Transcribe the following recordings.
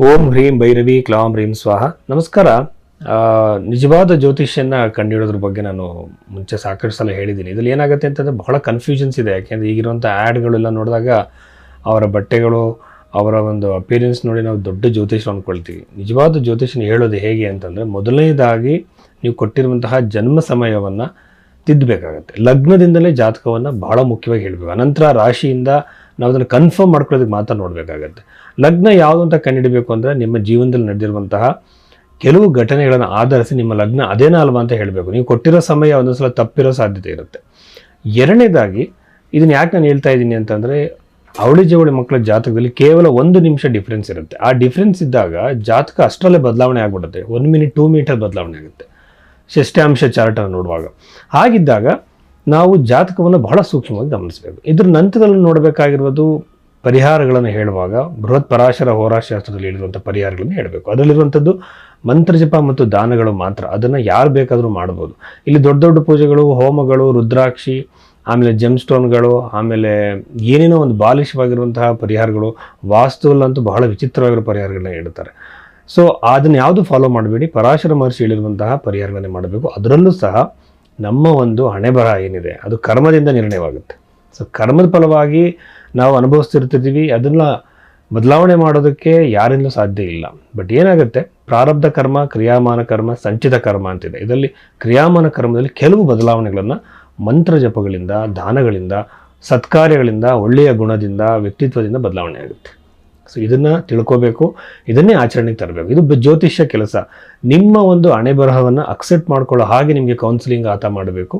ಓಂ ಹ್ರೀಂ ಭೈರವಿ ಕ್ಲಾಂ ಹ್ರೀಂ ಸ್ವಾಹ. ನಮಸ್ಕಾರ. ನಿಜವಾದ ಜ್ಯೋತಿಷ್ಯನ ಕಂಡುಹಿಡೋದ್ರ ಬಗ್ಗೆ ನಾನು ಮುಂಚೆ ಸಾಕಷ್ಟು ಸಲ ಹೇಳಿದ್ದೀನಿ. ಇದರಲ್ಲಿ ಏನಾಗುತ್ತೆ ಅಂತಂದರೆ ಬಹಳ ಕನ್ಫ್ಯೂಷನ್ಸ್ ಇದೆ. ಯಾಕೆಂದರೆ ಈಗಿರುವಂಥ ಆ್ಯಡ್ಗಳೆಲ್ಲ ನೋಡಿದಾಗ ಅವರ ಬಟ್ಟೆಗಳು, ಅವರ ಒಂದು ಅಪಿಯರೆನ್ಸ್ ನೋಡಿ ನಾವು ದೊಡ್ಡ ಜ್ಯೋತಿಷ್ಯರು ಅಂದ್ಕೊಳ್ತೀವಿ. ನಿಜವಾದ ಜ್ಯೋತಿಷ್ಯನ ಹೇಳೋದು ಹೇಗೆ ಅಂತಂದರೆ, ಮೊದಲನೇದಾಗಿ ನೀವು ಕೊಟ್ಟಿರುವಂತಹ ಜನ್ಮ ಸಮಯವನ್ನು ತಿದ್ದಬೇಕಾಗತ್ತೆ. ಲಗ್ನದಿಂದಲೇ ಜಾತಕವನ್ನು ಬಹಳ ಮುಖ್ಯವಾಗಿ ಹೇಳಬೇಕು. ಅನಂತರ ರಾಶಿಯಿಂದ ನಾವು ಅದನ್ನು ಕನ್ಫರ್ಮ್ ಮಾಡ್ಕೊಳ್ಳೋದಕ್ಕೆ ಮಾತ್ರ ನೋಡಬೇಕಾಗತ್ತೆ. ಲಗ್ನ ಯಾವುದು ಅಂತ ಕಂಡುಹಿಡಬೇಕು ಅಂದರೆ ನಿಮ್ಮ ಜೀವನದಲ್ಲಿ ನಡೆದಿರುವಂತಹ ಕೆಲವು ಘಟನೆಗಳನ್ನು ಆಧರಿಸಿ ನಿಮ್ಮ ಲಗ್ನ ಅದೇನಾ ಅಲ್ವಾ ಅಂತ ಹೇಳಬೇಕು. ನೀವು ಕೊಟ್ಟಿರೋ ಸಮಯ ಒಂದೊಂದು ಸಲ ತಪ್ಪಿರೋ ಸಾಧ್ಯತೆ ಇರುತ್ತೆ. ಎರಡನೇದಾಗಿ ಇದನ್ನು ಯಾಕೆ ನಾನು ಹೇಳ್ತಾ ಇದ್ದೀನಿ ಅಂತಂದರೆ, ಅವಳಿ ಜವಳಿ ಮಕ್ಕಳ ಜಾತಕದಲ್ಲಿ ಕೇವಲ 1 ನಿಮಿಷ ಡಿಫ್ರೆನ್ಸ್ ಇರುತ್ತೆ. ಆ ಡಿಫ್ರೆನ್ಸ್ ಇದ್ದಾಗ ಜಾತಕ ಅಷ್ಟರಲ್ಲೇ ಬದಲಾವಣೆ ಆಗಿಬಿಡುತ್ತೆ. 1 ಮಿನಿಟ್ 2 ಮಿನಿಟಲ್ಲಿ ಬದಲಾವಣೆ ಆಗುತ್ತೆ ಷಷ್ಠಾಂಶ ಚಾರ್ಟನ್ನು ನೋಡುವಾಗ. ಹಾಗಿದ್ದಾಗ ನಾವು ಜಾತಕವನ್ನು ಬಹಳ ಸೂಕ್ಷ್ಮವಾಗಿ ಗಮನಿಸಬೇಕು. ಇದ್ರ ನಂತರದಲ್ಲಿ ನೋಡಬೇಕಾಗಿರೋದು ಪರಿಹಾರಗಳನ್ನು ಹೇಳುವಾಗ ಬೃಹತ್ ಪರಾಶರ ಹೋರಾಶಾಸ್ತ್ರದಲ್ಲಿ ಹೇಳಿರುವಂಥ ಪರಿಹಾರಗಳನ್ನು ಹೇಳಬೇಕು. ಅದರಲ್ಲಿರುವಂಥದ್ದು ಮಂತ್ರಜಪ ಮತ್ತು ದಾನಗಳು ಮಾತ್ರ. ಅದನ್ನು ಯಾರು ಬೇಕಾದರೂ ಮಾಡ್ಬೋದು. ಇಲ್ಲಿ ದೊಡ್ಡ ದೊಡ್ಡ ಪೂಜೆಗಳು, ಹೋಮಗಳು, ರುದ್ರಾಕ್ಷಿ, ಆಮೇಲೆ ಜೆಮ್ ಸ್ಟೋನ್ಗಳು, ಆಮೇಲೆ ಏನೇನೋ ಒಂದು ಬಾಲಿಶವಾಗಿರುವಂತಹ ಪರಿಹಾರಗಳು, ವಾಸ್ತುವಲ್ಲಂತೂ ಬಹಳ ವಿಚಿತ್ರವಾಗಿರೋ ಪರಿಹಾರಗಳನ್ನ ಹೇಳ್ತಾರೆ. ಸೊ ಅದನ್ನು ಯಾವುದು ಫಾಲೋ ಮಾಡಬೇಡಿ. ಪರಾಶರ ಮಹರ್ಷಿ ಹೇಳಿರುವಂತಹ ಪರಿಹಾರಗಳನ್ನೇ ಮಾಡಬೇಕು. ಅದರಲ್ಲೂ ಸಹ ನಮ್ಮ ಒಂದು ಹಣೆ ಬರಹ ಏನಿದೆ ಅದು ಕರ್ಮದಿಂದ ನಿರ್ಣಯವಾಗುತ್ತೆ. ಸೊ ಕರ್ಮದ ಫಲವಾಗಿ ನಾವು ಅನುಭವಿಸ್ತಿರ್ತಿದ್ದೀವಿ. ಅದನ್ನು ಬದಲಾವಣೆ ಮಾಡೋದಕ್ಕೆ ಯಾರಿಂದಲೂ ಸಾಧ್ಯ ಇಲ್ಲ. ಬಟ್ ಏನಾಗುತ್ತೆ, ಪ್ರಾರಬ್ಧ ಕರ್ಮ, ಕ್ರಿಯಾಮಾನ ಕರ್ಮ, ಸಂಚಿತ ಕರ್ಮ ಅಂತಿದೆ. ಇದರಲ್ಲಿ ಕ್ರಿಯಾಮಾನ ಕರ್ಮದಲ್ಲಿ ಕೆಲವು ಬದಲಾವಣೆಗಳನ್ನು ಮಂತ್ರ ಜಪಗಳಿಂದ, ದಾನಗಳಿಂದ, ಸತ್ಕಾರ್ಯಗಳಿಂದ, ಒಳ್ಳೆಯ ಗುಣದಿಂದ, ವ್ಯಕ್ತಿತ್ವದಿಂದ ಬದಲಾವಣೆ ಆಗುತ್ತೆ. ಸೊ ಇದನ್ನು ತಿಳ್ಕೋಬೇಕು, ಇದನ್ನೇ ಆಚರಣೆಗೆ ತರಬೇಕು. ಇದು ಜ್ಯೋತಿಷ್ಯ ಕೆಲಸ. ನಿಮ್ಮ ಒಂದು ಹಣೆ ಬರಹವನ್ನು ಅಕ್ಸೆಪ್ಟ್ ಮಾಡ್ಕೊಳ್ಳೋ ಹಾಗೆ ನಿಮಗೆ ಕೌನ್ಸಿಲಿಂಗ್ ಆತ ಮಾಡಬೇಕು.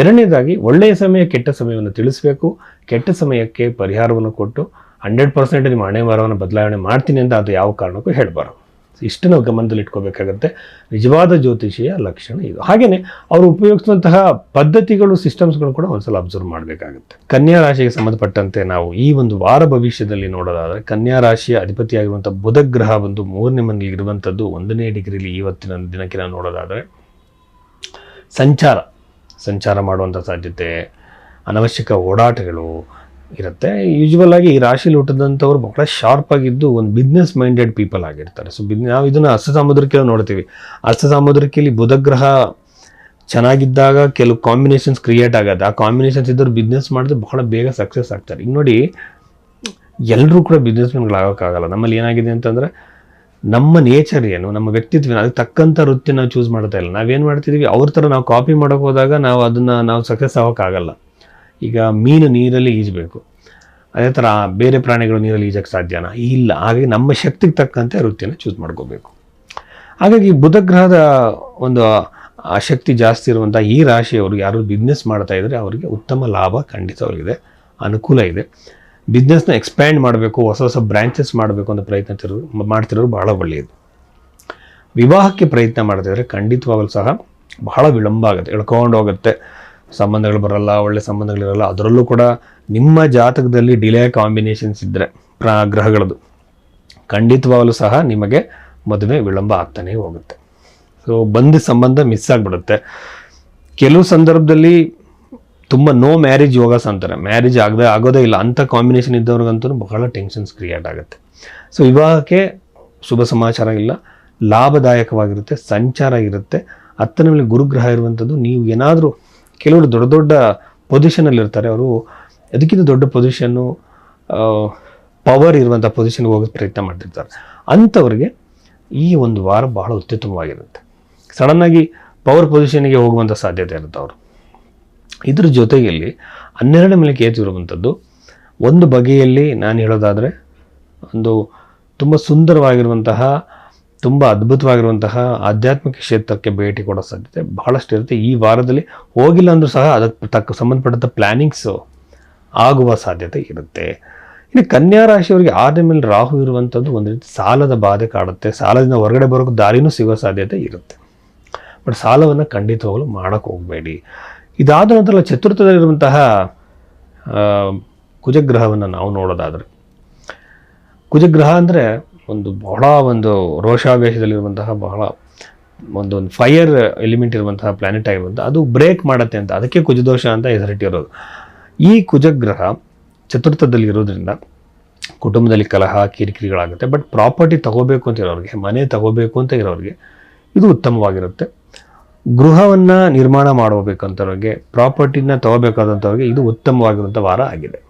ಎರಡನೇದಾಗಿ ಒಳ್ಳೆಯ ಸಮಯ, ಕೆಟ್ಟ ಸಮಯವನ್ನು ತಿಳಿಸಬೇಕು. ಕೆಟ್ಟ ಸಮಯಕ್ಕೆ ಪರಿಹಾರವನ್ನು ಕೊಟ್ಟು 100% ನಿಮ್ಮ ಹಣೆ ಬರಹವನ್ನು ಬದಲಾವಣೆ ಮಾಡ್ತೀನಿ ಅಂತ ಅದು ಯಾವ ಕಾರಣಕ್ಕೂ ಹೇಳಬಾರದು. ಇಷ್ಟು ನಾವು ಗಮನದಲ್ಲಿ ಇಟ್ಕೋಬೇಕಾಗತ್ತೆ. ನಿಜವಾದ ಜ್ಯೋತಿಷಿಯ ಲಕ್ಷಣ ಇದು. ಹಾಗೆಯೇ ಅವರು ಉಪಯೋಗಿಸುವಂತಹ ಪದ್ಧತಿಗಳು, ಸಿಸ್ಟಮ್ಸ್ಗಳು ಕೂಡ ಒಂದ್ಸಲ ಅಬ್ಸರ್ವ್ ಮಾಡಬೇಕಾಗುತ್ತೆ. ಕನ್ಯಾ ರಾಶಿಗೆ ಸಂಬಂಧಪಟ್ಟಂತೆ ನಾವು ಈ ಒಂದು ವಾರ ಭವಿಷ್ಯದಲ್ಲಿ ನೋಡೋದಾದರೆ, ಕನ್ಯಾ ರಾಶಿಯ ಅಧಿಪತಿಯಾಗಿರುವಂಥ ಬುಧ ಗ್ರಹ ಬಂದು 3ನೇ ಮನೆಯಲ್ಲಿ ಇರುವಂಥದ್ದು 1ನೇ ಡಿಗ್ರಿಲಿ ಇವತ್ತಿನ ದಿನಕ್ಕೆ ನಾವು ನೋಡೋದಾದರೆ, ಸಂಚಾರ ಮಾಡುವಂಥ ಸಾಧ್ಯತೆ, ಅನವಶ್ಯಕ ಓಡಾಟಗಳು ಇರುತ್ತೆ. ಯೂಶ್ವಲ್ ಆಗಿ ಈ ರಾಶಿಯಲ್ಲಿ ಹುಟ್ಟಿದಂಥವ್ರು ಬಹಳ ಶಾರ್ಪ್ ಆಗಿದ್ದು ಒಂದು ಬಿಸ್ನೆಸ್ ಮೈಂಡೆಡ್ ಪೀಪಲ್ ಆಗಿರ್ತಾರೆ. ಸೊ ನಾವು ಇದನ್ನು ಅರ್ಥ ಸಾಮುದ್ರಿಕೆಯಲ್ಲಿ ನೋಡ್ತೀವಿ. ಅರ್ಥ ಸಾಮುದ್ರಿಕೆಯಲ್ಲಿ ಬುಧಗ್ರಹ ಚೆನ್ನಾಗಿದ್ದಾಗ ಕೆಲವು ಕಾಂಬಿನೇಷನ್ಸ್ ಕ್ರಿಯೇಟ್ ಆಗುತ್ತೆ. ಆ ಕಾಂಬಿನೇಷನ್ಸ್ ಇದ್ದವ್ರು ಬಿಸ್ನೆಸ್ ಮಾಡಿದ್ರೆ ಬಹಳ ಬೇಗ ಸಕ್ಸಸ್ ಆಗ್ತಾರೆ. ಈಗ ನೋಡಿ, ಎಲ್ಲರೂ ಕೂಡ ಬಿಸ್ನೆಸ್ ಮ್ಯಾನ್ಗಳಾಗೋಕ್ಕಾಗಲ್ಲ. ನಮ್ಮಲ್ಲಿ ಏನಾಗಿದೆ ಅಂತಂದರೆ, ನಮ್ಮ ನೇಚರ್ ಏನು, ನಮ್ಮ ವ್ಯಕ್ತಿತ್ವ, ಅದಕ್ಕೆ ತಕ್ಕಂಥ ವೃತ್ತಿ ನಾವು ಚೂಸ್ ಮಾಡ್ತಾ ಇಲ್ಲ. ನಾವೇನು ಮಾಡ್ತಿದ್ದೀವಿ, ಅವ್ರ ಥರ ನಾವು ಕಾಪಿ ಮಾಡೋಕೆ ಹೋದಾಗ ನಾವು ಸಕ್ಸಸ್ ಆಗೋಕ್ಕಾಗಲ್ಲ. ಈಗ ಮೀನು ನೀರಲ್ಲಿ ಈಜಬೇಕು, ಅದೇ ಥರ ಬೇರೆ ಪ್ರಾಣಿಗಳು ನೀರಲ್ಲಿ ಈಜಕ್ಕೆ ಸಾಧ್ಯನಾ? ಇಲ್ಲ. ಹಾಗಾಗಿ ನಮ್ಮ ಶಕ್ತಿಗೆ ತಕ್ಕಂತೆ ವೃತ್ತಿಯನ್ನು ಚೂಸ್ ಮಾಡ್ಕೋಬೇಕು. ಹಾಗಾಗಿ ಬುಧಗ್ರಹದ ಒಂದು ಆಸಕ್ತಿ ಜಾಸ್ತಿ ಇರುವಂಥ ಈ ರಾಶಿಯವರು ಯಾರು ಬಿಸ್ನೆಸ್ ಮಾಡ್ತಾ ಇದ್ದಾರೆ ಅವರಿಗೆ ಉತ್ತಮ ಲಾಭ ಖಂಡಿತವಾಗಿದೆ, ಅನುಕೂಲ ಇದೆ. ಬಿಸ್ನೆಸ್ನ ಎಕ್ಸ್ಪ್ಯಾಂಡ್ ಮಾಡಬೇಕು, ಹೊಸ ಹೊಸ ಬ್ರ್ಯಾಂಚಸ್ ಮಾಡಬೇಕು ಅಂತ ಮಾಡ್ತಿರೋರು ಬಹಳ ಒಳ್ಳೆಯದು. ವಿವಾಹಕ್ಕೆ ಪ್ರಯತ್ನ ಮಾಡ್ತಿದ್ರೆ ಖಂಡಿತವಾಗಲೂ ಸಹ ಬಹಳ ವಿಳಂಬ ಆಗುತ್ತೆ, ಎಳ್ಕೊಂಡು ಹೋಗುತ್ತೆ. ಸಂಬಂಧಗಳು ಬರಲ್ಲ, ಒಳ್ಳೆ ಸಂಬಂಧಗಳಿರಲ್ಲ. ಅದರಲ್ಲೂ ಕೂಡ ನಿಮ್ಮ ಜಾತಕದಲ್ಲಿ ಡಿಲೇ ಕಾಂಬಿನೇಷನ್ಸ್ ಇದ್ದರೆ ಗ್ರಹಗಳದ್ದು ಖಂಡಿತವಾಗಲೂ ಸಹ ನಿಮಗೆ ಮದುವೆ ವಿಳಂಬ ಆಗ್ತಾನೆ ಹೋಗುತ್ತೆ. ಸೊ ಬಂದ ಸಂಬಂಧ ಮಿಸ್ ಆಗಿಬಿಡುತ್ತೆ. ಕೆಲವು ಸಂದರ್ಭದಲ್ಲಿ ತುಂಬ ನೋ ಮ್ಯಾರೇಜ್ ಯೋಗಸ್ ಅಂತಾರೆ, ಮ್ಯಾರೇಜ್ ಆಗೋದೇ ಇಲ್ಲ ಅಂಥ ಕಾಂಬಿನೇಷನ್ ಇದ್ದವ್ರಿಗಂತೂ ಬಹಳ ಟೆನ್ಷನ್ಸ್ ಕ್ರಿಯೇಟ್ ಆಗುತ್ತೆ. ಸೊ ವಿವಾಹಕ್ಕೆ ಶುಭ ಸಮಾಚಾರ ಇಲ್ಲ, ಲಾಭದಾಯಕವಾಗಿರುತ್ತೆ, ಸಂಚಾರ ಇರುತ್ತೆ. 10ನೇ ಮೇಲೆ ಗುರುಗ್ರಹ ಇರುವಂಥದ್ದು. ನೀವು ಏನಾದರೂ ಕೆಲವರು ದೊಡ್ಡ ದೊಡ್ಡ ಪೊಸಿಷನಲ್ಲಿ ಇರ್ತಾರೆ, ಅವರು ಅದಕ್ಕಿಂತ ದೊಡ್ಡ ಪೊಸಿಷನ್ನು, ಪವರ್ ಇರುವಂಥ ಪೊಸಿಷನ್ಗೆ ಹೋಗೋಕ್ಕೆ ಪ್ರಯತ್ನ ಮಾಡ್ತಿರ್ತಾರೆ. ಅಂಥವ್ರಿಗೆ ಈ ಒಂದು ವಾರ ಬಹಳ ಅತ್ಯುತ್ತಮವಾಗಿರುತ್ತೆ. ಸಡನ್ನಾಗಿ ಪವರ್ ಪೊಸಿಷನ್ಗೆ ಹೋಗುವಂಥ ಸಾಧ್ಯತೆ ಇರುತ್ತೆ ಅವರು. ಇದ್ರ ಜೊತೆಯಲ್ಲಿ 12ನೇ ಮೇಲೆ ಕೇತು ಇರುವಂಥದ್ದು ಒಂದು ಬಗೆಯಲ್ಲಿ ನಾನು ಹೇಳೋದಾದರೆ ಒಂದು ತುಂಬ ಸುಂದರವಾಗಿರುವಂತಹ, ತುಂಬ ಅದ್ಭುತವಾಗಿರುವಂತಹ ಆಧ್ಯಾತ್ಮಿಕ ಕ್ಷೇತ್ರಕ್ಕೆ ಭೇಟಿ ಕೊಡೋ ಸಾಧ್ಯತೆ ಬಹಳಷ್ಟು ಇರುತ್ತೆ. ಈ ವಾರದಲ್ಲಿ ಹೋಗಿಲ್ಲ ಅಂದರೂ ಸಹ ಅದಕ್ಕೆ ಸಂಬಂಧಪಟ್ಟಂಥ ಪ್ಲ್ಯಾನಿಂಗ್ಸು ಆಗುವ ಸಾಧ್ಯತೆ ಇರುತ್ತೆ. ಇನ್ನು ಕನ್ಯಾ ರಾಶಿಯವರಿಗೆ 6ನೇ ಮೇಲೆ ರಾಹು ಇರುವಂಥದ್ದು ಒಂದು ರೀತಿ ಸಾಲದ ಬಾಧೆ ಕಾಡುತ್ತೆ. ಸಾಲದಿಂದ ಹೊರಗಡೆ ಬರೋಕ್ಕೆ ದಾರಿನೂ ಸಿಗೋ ಸಾಧ್ಯತೆ ಇರುತ್ತೆ. ಬಟ್ ಸಾಲವನ್ನು ಖಂಡಿತವಾಗಲೂ ಮಾಡೋಕ್ಕೆ ಹೋಗಬೇಡಿ. ಇದಾದ ನಂತರ ಚತುರ್ಥದಲ್ಲಿರುವಂತಹ ಕುಜಗ್ರಹವನ್ನು ನಾವು ನೋಡೋದಾದರೆ, ಕುಜಗ್ರಹ ಅಂದರೆ ಬಹಳ ರೋಷಾವೇಶದಲ್ಲಿರುವಂತಹ ಬಹಳ ಒಂದು ಫೈರ್ ಎಲಿಮೆಂಟ್ ಇರುವಂತಹ ಪ್ಲಾನೆಟ್ ಆಗಿರುವಂಥ ಅದು ಬ್ರೇಕ್ ಮಾಡುತ್ತೆ ಅಂತ, ಅದಕ್ಕೆ ಕುಜದೋಷ ಅಂತ ಹೆಸರಿಟ್ಟಿರೋದು. ಈ ಕುಜಗ್ರಹ ಚತುರ್ಥದಲ್ಲಿ ಇರೋದ್ರಿಂದ ಕುಟುಂಬದಲ್ಲಿ ಕಲಹ ಕಿರಿಕಿರಿಗಳಾಗುತ್ತೆ. ಬಟ್ ಪ್ರಾಪರ್ಟಿ ತಗೋಬೇಕು ಅಂತ ಇರೋರಿಗೆ, ಮನೆ ತಗೋಬೇಕು ಅಂತ ಇರೋರಿಗೆ ಇದು ಉತ್ತಮವಾಗಿರುತ್ತೆ. ಗೃಹವನ್ನು ನಿರ್ಮಾಣ ಮಾಡಬೇಕಂತವ್ರಿಗೆ, ಪ್ರಾಪರ್ಟಿನ ತಗೋಬೇಕಾದಂಥವ್ರಿಗೆ ಇದು ಉತ್ತಮವಾಗಿರುವಂಥ ವಾರ ಆಗಿದೆ.